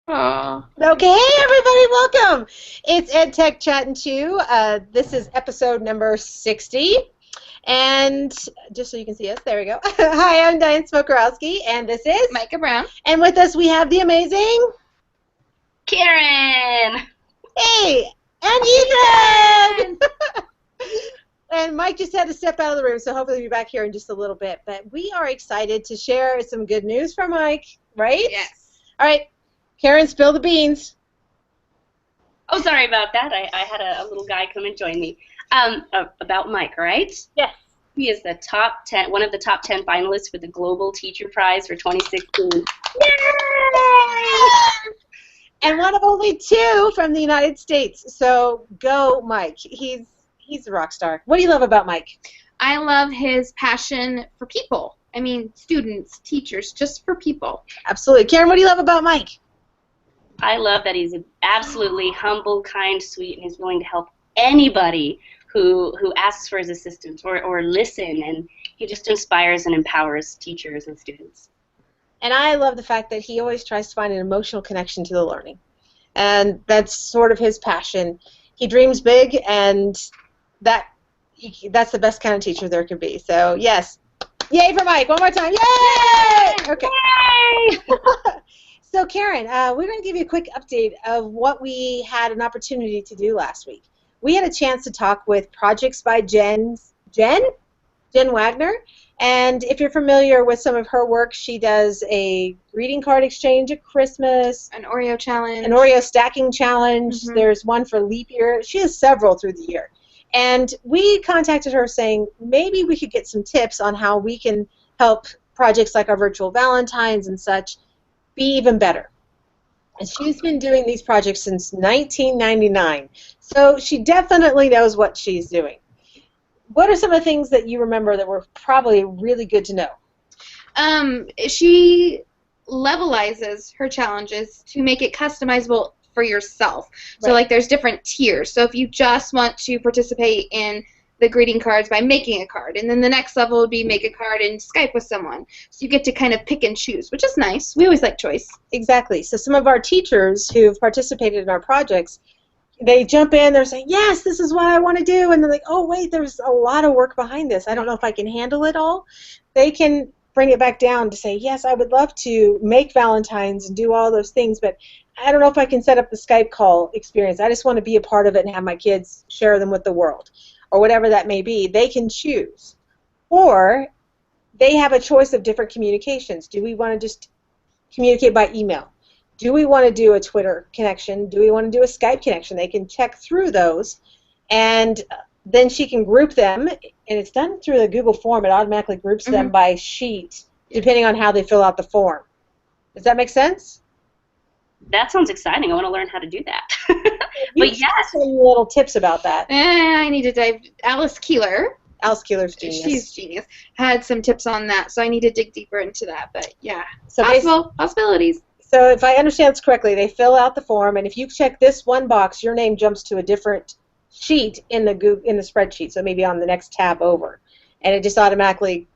Aw. Okay, hey everybody, welcome. It's Ed Tech Chatting 2. This is episode number 60. And just so you can see us, there we go. Hi, I'm Diane Smokorowski, and this is. Micah Brown. And with us we have the amazing. Karen! Hey, and Ethan! And Mike just had to step out of the room, so hopefully he'll be back here in just a little bit. But we are excited to share some good news from Mike, right? Yes. All right, Karen, spill the beans. Oh, sorry about that. I had a little guy come and join me. About Mike, right? Yes. He is one of the top 10 finalists for the Global Teacher Prize for 2016. Yay! And one of only two from the United States. So go, Mike. He's a rock star. What do you love about Mike? I love his passion for people. I mean, students, teachers, just for people. Absolutely. Karen, what do you love about Mike? I love that he's absolutely humble, kind, sweet, and he's willing to help anybody who asks for his assistance or listen, and he just inspires and empowers teachers and students. And I love the fact that he always tries to find an emotional connection to the learning. And that's sort of his passion. He dreams big, and that's the best kind of teacher there can be. So, yes. Yay for Mike. One more time. Yay! Okay. Yay! So, Karen, we're going to give you a quick update of what we had an opportunity to do last week. We had a chance to talk with Projects by Jen Wagner. And if you're familiar with some of her work, she does a greeting card exchange at Christmas, An Oreo challenge. an Oreo stacking challenge. Mhm. There's one for leap year. She has several through the year. And we contacted her saying maybe we could get some tips on how we can help projects like our virtual Valentines and such be even better. And she's been doing these projects since 1999. So she definitely knows what she's doing. What are some of the things that you remember that were probably really good to know? She levelizes her challenges to make it customizable for yourself. So, Right. like, there's different tiers. So if you just want to participate in the greeting cards by making a card, and then the next level would be make a card and Skype with someone. So you get to kind of pick and choose, which is nice. We always like choice. Exactly. So some of our teachers who've participated in our projects, they jump in, they're saying, yes, this is what I want to do, and they're like, oh, wait, there's a lot of work behind this. I don't know if I can handle it all. They can bring it back down to say, yes, I would love to make Valentines and do all those things, but I don't know if I can set up the Skype call experience. I just want to be a part of it and have my kids share them with the world, or whatever that may be. They can choose. Or they have a choice of different communications. Do we want to just communicate by email? Do we want to do a Twitter connection? Do we want to do a Skype connection? They can check through those, and then she can group them, and it's done through the Google form. It automatically groups them by sheet, depending on how they fill out the form. Does that make sense? That sounds exciting. I want to learn how to do that. You But can yes, some little tips about that. I need to dive. Alice Keeler, Alice Keeler's genius. she's genius, had some tips on that, so I need to dig deeper into that. But yeah, So possibilities. So if I understand this correctly, they fill out the form, and if you check this one box, your name jumps to a different sheet in the spreadsheet, so maybe on the next tab over, and it just automatically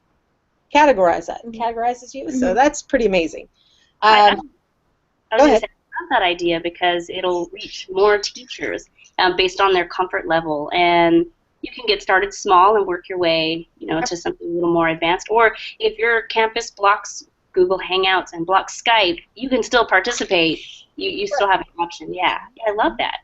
categorizes you. So that's pretty amazing. I was Go going to ahead. say I love that idea because it'll reach more teachers based on their comfort level, and you can get started small and work your way, to something a little more advanced. Or if your campus blocks Google Hangouts and blocks Skype, you can still participate. You still have an option. Yeah, I love that.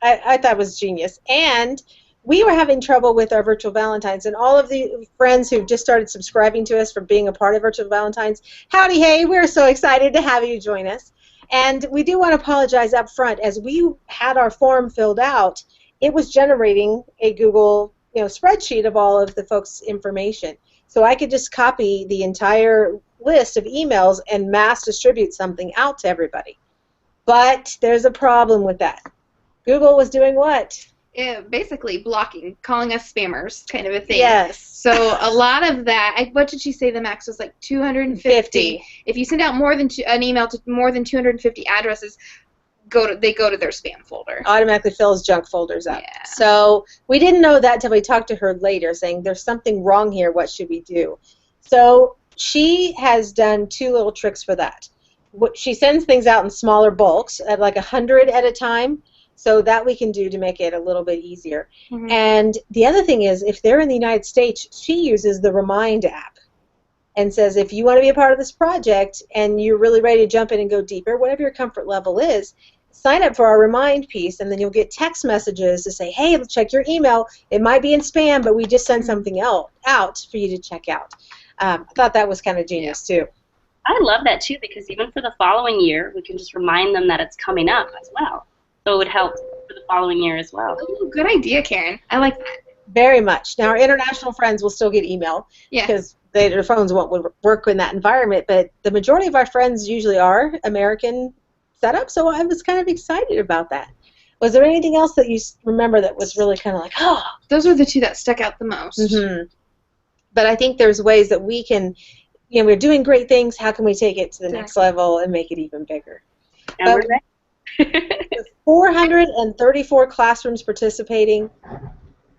I thought it was genius. And we were having trouble with our virtual Valentines, and all of the friends who've just started subscribing to us for being a part of virtual Valentines, howdy, hey, we're so excited to have you join us. And we do want to apologize up front. As we had our form filled out, it was generating a Google spreadsheet of all of the folks' information. So I could just copy the entire list of emails and mass distribute something out to everybody. But there's a problem with that. Google was doing what? Basically blocking, calling us spammers, kind of a thing. Yes. So a lot of that, what did she say the max was, like 250? 50. If you send out an email to more than 250 addresses, they go to their spam folder. Automatically fills junk folders up. Yeah. So we didn't know that until we talked to her later, saying there's something wrong here. What should we do? So she has done two little tricks for that. she sends things out in smaller bulks at like 100 at a time, so that we can do to make it a little bit easier. Mhm. And the other thing is, if they're in the United States, she uses the Remind app and says, if you want to be a part of this project and you're really ready to jump in and go deeper, whatever your comfort level is, sign up for our Remind piece, and then you'll get text messages to say, hey, check your email. It might be in spam, but we just sent something out for you to check out. I thought that was kind of genius, too. I love that, too, because even for the following year, we can just remind them that it's coming up as well. So it would help for the following year as well. Ooh, good idea, Karen. I like that. Very much. Now, our international friends will still get email because their phones won't work in that environment, but the majority of our friends usually are American setup, so I was kind of excited about that. Was there anything else that you remember that was really kind of like, oh? Those are the two that stuck out the most. Mm-hmm. But I think there's ways that we can, we're doing great things. How can we take it to the next level and make it even bigger? And we're ready. 434 classrooms participating.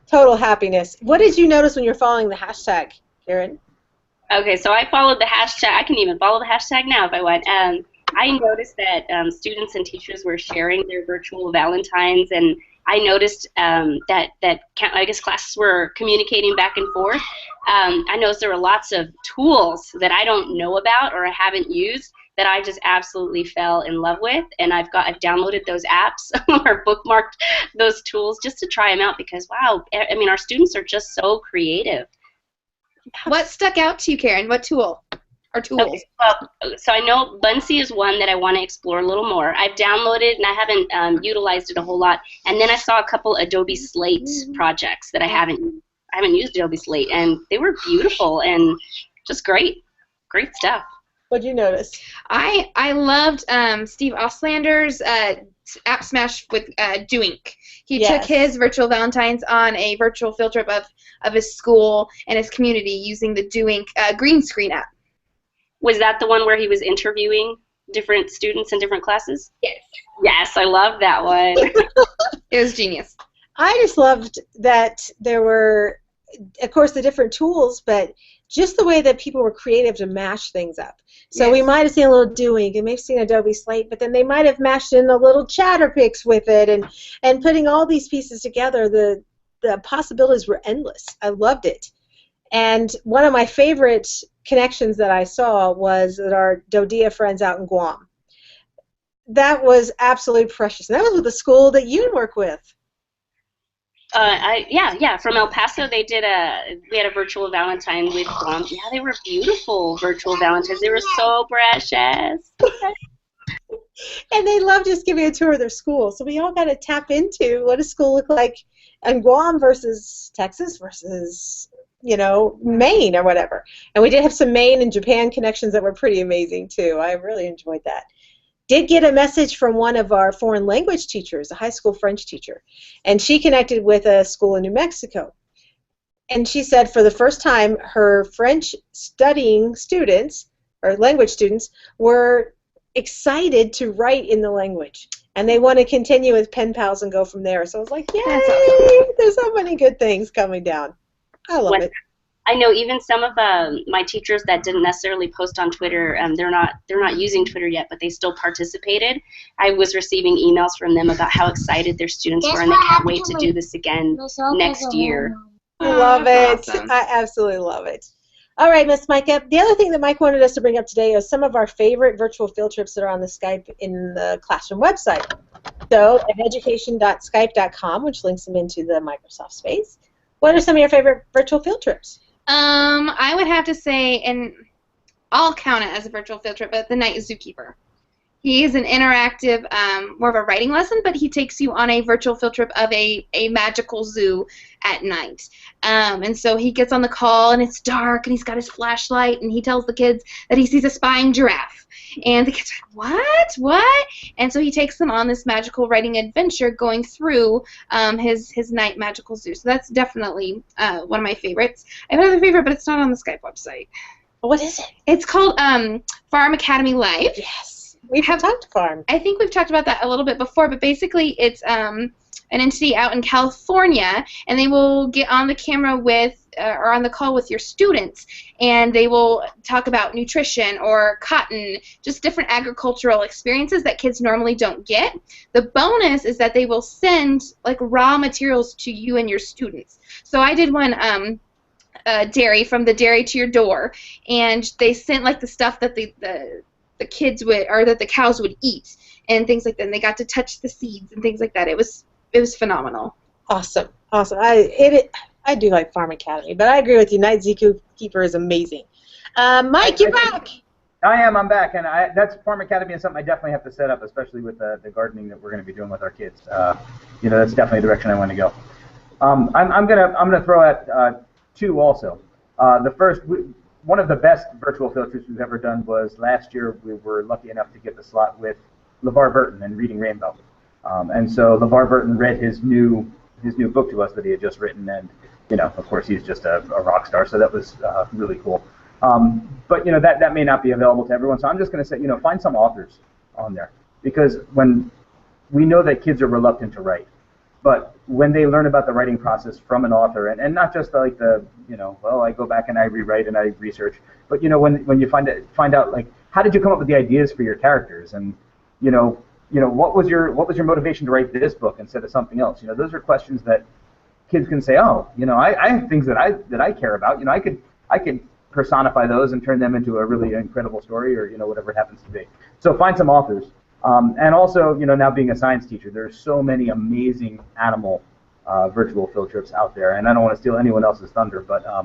Total happiness. What did you notice when you're following the hashtag, Karen? Okay, so I followed the hashtag. I can even follow the hashtag now if I want. I noticed that students and teachers were sharing their virtual Valentines, and I noticed that I guess classes were communicating back and forth. I noticed there were lots of tools that I don't know about or I haven't used that I just absolutely fell in love with, and I've downloaded those apps or bookmarked those tools just to try them out because, wow, I mean, our students are just so creative. What stuck out to you, Karen? What tool or tools? Okay, well, so I know Bunsy is one that I want to explore a little more. I've downloaded and I haven't utilized it a whole lot, and then I saw a couple Adobe Slate projects that I haven't used Adobe Slate, and they were beautiful and just great stuff. What'd you notice? I loved Steve Oslander's app smash with Doink. He took his virtual Valentines on a virtual field trip of his school and his community using the Doink green screen app. Was that the one where he was interviewing different students in different classes? Yes. Yes, I love that one. It was genius. I just loved that there were, of course, the different tools, but just the way that people were creative to mash things up. So we might have seen a little Doing and maybe seen Adobe Slate, but then they might have mashed in a little Chatterpix with it, and putting all these pieces together, the possibilities were endless. I loved it. And one of my favorite connections that I saw was that our Dodia friends out in Guam. That was absolutely precious. And that was with the school that you work with. From El Paso, we had a virtual Valentine with Guam. Yeah, they were beautiful virtual Valentines. They were so precious. And they love just giving a tour of their school. So we all got to tap into what does school look like in Guam versus Texas versus, Maine or whatever. And we did have some Maine and Japan connections that were pretty amazing, too. I really enjoyed that. Did get a message from one of our foreign language teachers, a high school French teacher, and she connected with a school in New Mexico. And she said for the first time her French studying students, or language students, were excited to write in the language. And they want to continue with pen pals and go from there. So I was like, yay, awesome. There's so many good things coming down. I love it. I know even some of my teachers that didn't necessarily post on Twitter, they're not using Twitter yet, but they still participated. I was receiving emails from them about how excited their students were, and they can't wait to do this again next year. I love it. Awesome. I absolutely love it. All right, Miss Micah. The other thing that Mike wanted us to bring up today is some of our favorite virtual field trips that are on the Skype in the classroom website. So at education.skype.com, which links them into the Microsoft space. What are some of your favorite virtual field trips? I would have to say, and I'll count it as a virtual field trip, but the Night Zookeeper. He is an interactive, more of a writing lesson, but he takes you on a virtual field trip of a magical zoo at night. And so he gets on the call, and it's dark, and he's got his flashlight, and he tells the kids that he sees a spying giraffe. And the kids are like, what? And so he takes them on this magical writing adventure going through his night magical zoo. So that's definitely one of my favorites. I have another favorite, but it's not on the Skype website. What is it? It's called Farm Academy Live. Yes. We have talked farm. I think we've talked about that a little bit before, but basically it's an entity out in California, and they will get on the camera with are on the call with your students, and they will talk about nutrition or cotton, just different agricultural experiences that kids normally don't get. The bonus is that they will send like raw materials to you and your students. So I did one dairy, from the dairy to your door, and they sent like the stuff that the kids would, or that the cows would eat and things like that. And they got to touch the seeds and things like that. It was phenomenal. Awesome. I do like Farm Academy, but I agree with you. Night Zookeeper is amazing. Mike, you're back. I am. I'm back, and that's Farm Academy is something I definitely have to set up, especially with the gardening that we're going to be doing with our kids. That's definitely the direction I want to go. I'm gonna throw out two also. The first, one of the best virtual field trips we've ever done was last year. We were lucky enough to get the slot with LeVar Burton and Reading Rainbow, and so LeVar Burton read his new book to us that he had just written, and of course he's just a rock star, so that was really cool. But that may not be available to everyone, so I'm just going to say find some authors on there, because when we know that kids are reluctant to write, but when they learn about the writing process from an author, and not just like I go back and I rewrite and I research, but when you find out like, how did you come up with the ideas for your characters, and what was your motivation to write this book instead of something else? Those are questions that kids can say, oh, I have things that I care about. I could personify those and turn them into a really incredible story, or whatever it happens to be. So find some authors. And also, now being a science teacher, there's so many amazing animal virtual field trips out there, and I don't want to steal anyone else's thunder, but I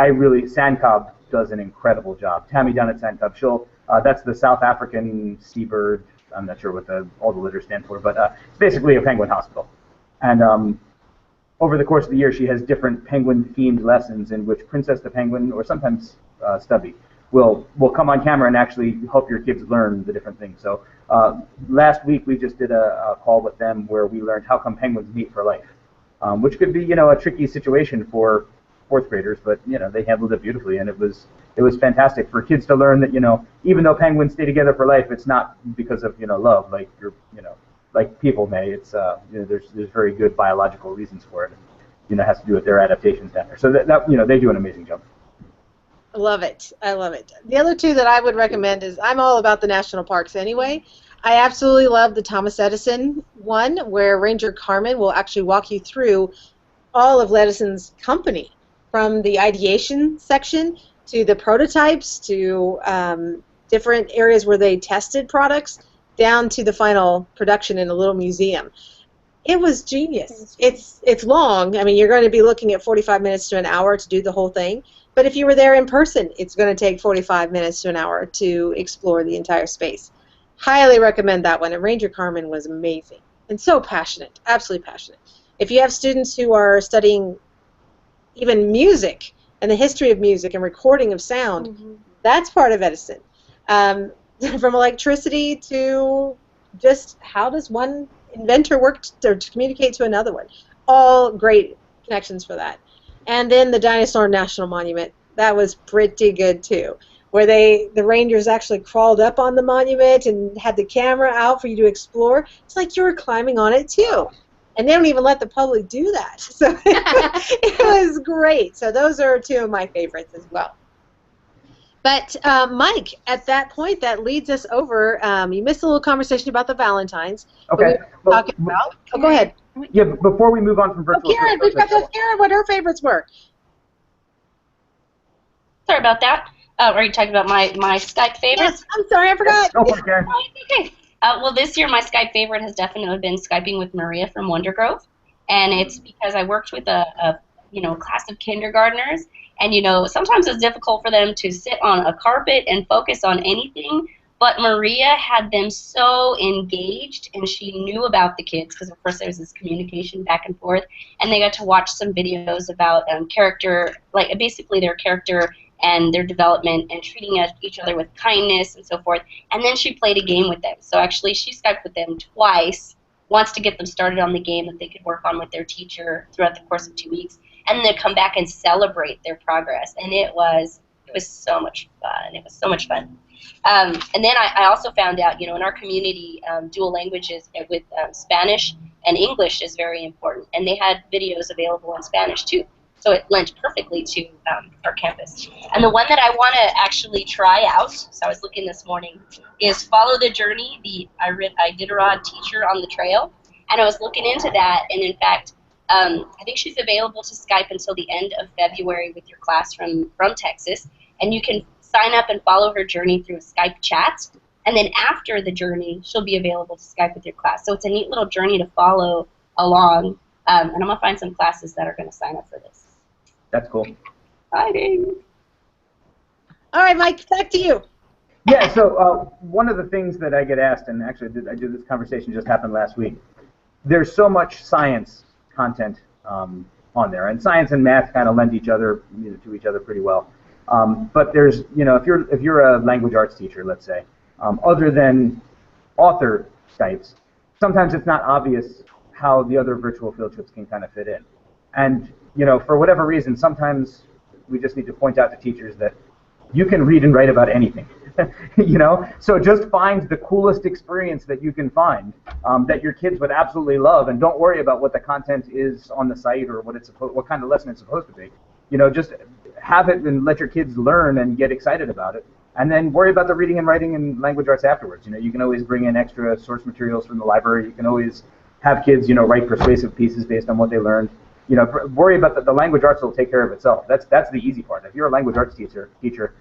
really, Sandcob does an incredible job. Tammy down at Sandcob, that's the South African seabird. I'm not sure what all the letters stand for, but it's basically a penguin hospital. And over the course of the year, she has different penguin-themed lessons in which Princess the Penguin, or sometimes Stubby, will come on camera and actually help your kids learn the different things. So last week we just did a call with them where we learned how come penguins mate for life, which could be a tricky situation for fourth graders, but they handled it beautifully, and it was fantastic for kids to learn that even though penguins stay together for life, it's not because of love like like people may. It's there's very good biological reasons for it, and it has to do with their adaptations down there. So that they do an amazing job. I love it. I love it. The other two that I would recommend is, I'm all about the national parks anyway. I absolutely love the Thomas Edison one, where Ranger Carmen will actually walk you through all of Edison's company, from the ideation section to the prototypes to different areas where they tested products, down to the final production in a little museum. It was genius. It's long. I mean, you're going to be looking at 45 minutes to an hour to do the whole thing. But if you were there in person, it's going to take 45 minutes to an hour to explore the entire space. Highly recommend that one. And Ranger Carmen was amazing and so passionate, absolutely passionate. If you have students who are studying even music and the history of music and recording of sound, that's part of Edison. From electricity to just how does one inventor work to communicate to another one. All great connections for that. And then the Dinosaur National Monument, that was pretty good too, where the rangers actually crawled up on the monument and had the camera out for you to explore. It's like you were climbing on it too. And they don't even let the public do that. So it was great. So those are two of my favorites as well. But, Mike, at that point, that leads us over. You missed a little conversation about the Valentines. Okay. Talking about. Oh, go ahead. Yeah, before we move on from virtual. Karen, we've got to ask Karen what her favorites were. Sorry about that. Are you talking about my Skype favorites? Yes, I'm sorry, I forgot. Go for it, Karen. Oh, it's okay. Well, this year my Skype favorite has definitely been Skyping with Maria from Wonder Grove, and it's because I worked with a class of kindergartners, and sometimes it's difficult for them to sit on a carpet and focus on anything. But Maria had them so engaged, and she knew about the kids because, of course, there's this communication back and forth, and they got to watch some videos about character, like basically their character and their development and treating each other with kindness and so forth. And then she played a game with them. So actually she Skyped with them twice, once to get them started on the game that they could work on with their teacher throughout the course of 2 weeks, and then come back and celebrate their progress. And it was so much fun. It was so much fun. And then I also found out, in our community, dual languages with Spanish and English is very important. And they had videos available in Spanish too. So it lent perfectly to our campus. And the one that I want to actually try out, so I was looking this morning, is Follow the Journey, the Iditarod Teacher on the Trail. And I was looking into that, and in fact, I think she's available to Skype until the end of February with your class from Texas. And you can sign up and follow her journey through a Skype chat. And then after the journey, she'll be available to Skype with your class. So it's a neat little journey to follow along. And I'm going to find some classes that are going to sign up for this. That's cool. Exciting. All right, Mike, back to you. Yeah, so one of the things that I get asked, and actually this conversation just happened last week, there's so much science content on there, and science and math kind of lend each other to each other pretty well. But there's, if you're a language arts teacher, let's say, other than author Skypes, sometimes it's not obvious how the other virtual field trips can kind of fit in. And, for whatever reason, sometimes we just need to point out to teachers that you can read and write about anything, So just find the coolest experience that you can find that your kids would absolutely love, and don't worry about what the content is on the site or what kind of lesson it's supposed to be. Just have it and let your kids learn and get excited about it, and then worry about the reading and writing and language arts afterwards. You can always bring in extra source materials from the library. You can always have kids, write persuasive pieces based on what they learned. Worry about the language arts will take care of itself. That's the easy part. If you're a language arts teacher, you've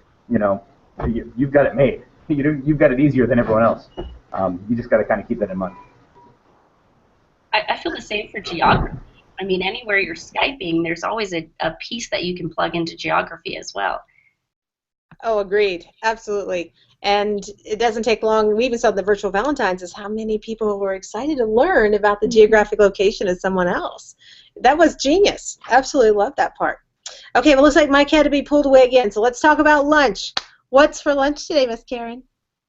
got it made. You've got it easier than everyone else. You just got to kind of keep that in mind. I feel the same for geography. I mean, anywhere you're Skyping, there's always a piece that you can plug into geography as well. Oh, agreed. Absolutely. And it doesn't take long. We even saw the virtual Valentines is how many people were excited to learn about the geographic location of someone else. That was genius. Absolutely love that part. Okay, well, looks like Mike had to be pulled away again, so let's talk about lunch. What's for lunch today, Miss Karen?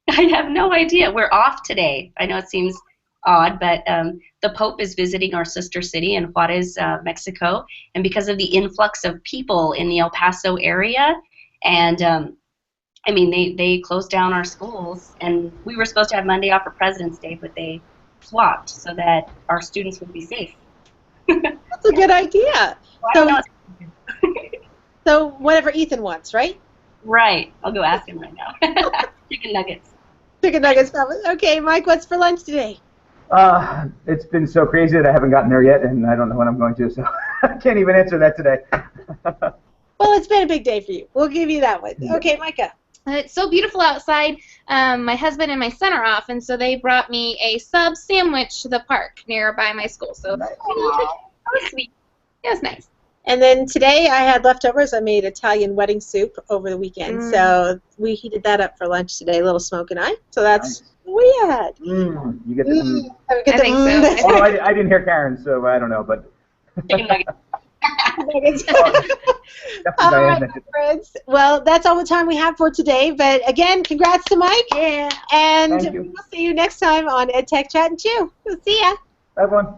I have no idea. We're off today. I know it seems odd, but the Pope is visiting our sister city in Juarez, Mexico, and because of the influx of people in the El Paso area, and they closed down our schools, and we were supposed to have Monday off for President's Day, but they swapped so that our students would be safe. That's a good idea. So whatever Ethan wants, right? Right. I'll go ask him right now. Chicken nuggets. Chicken nuggets, probably. Okay, Mike, what's for lunch today? It's been so crazy that I haven't gotten there yet, and I don't know when I'm going to, so I can't even answer that today. Well, it's been a big day for you. We'll give you that one. Okay, Micah. It's so beautiful outside. My husband and my son are off, and so they brought me a sub sandwich to the park nearby my school. So that was sweet. It was nice. And then today I had leftovers. I made Italian wedding soup over the weekend, so we heated that up for lunch today, a little smoke and I. So that's what we had. You get the I think so. Although I didn't hear Karen, so I don't know, but. Chicken nuggets. All right, my friends. Well, that's all the time we have for today. But again, congrats to Mike. Yeah. And we'll see you next time on EdTech Chat and Chew. We'll see ya. Bye, everyone.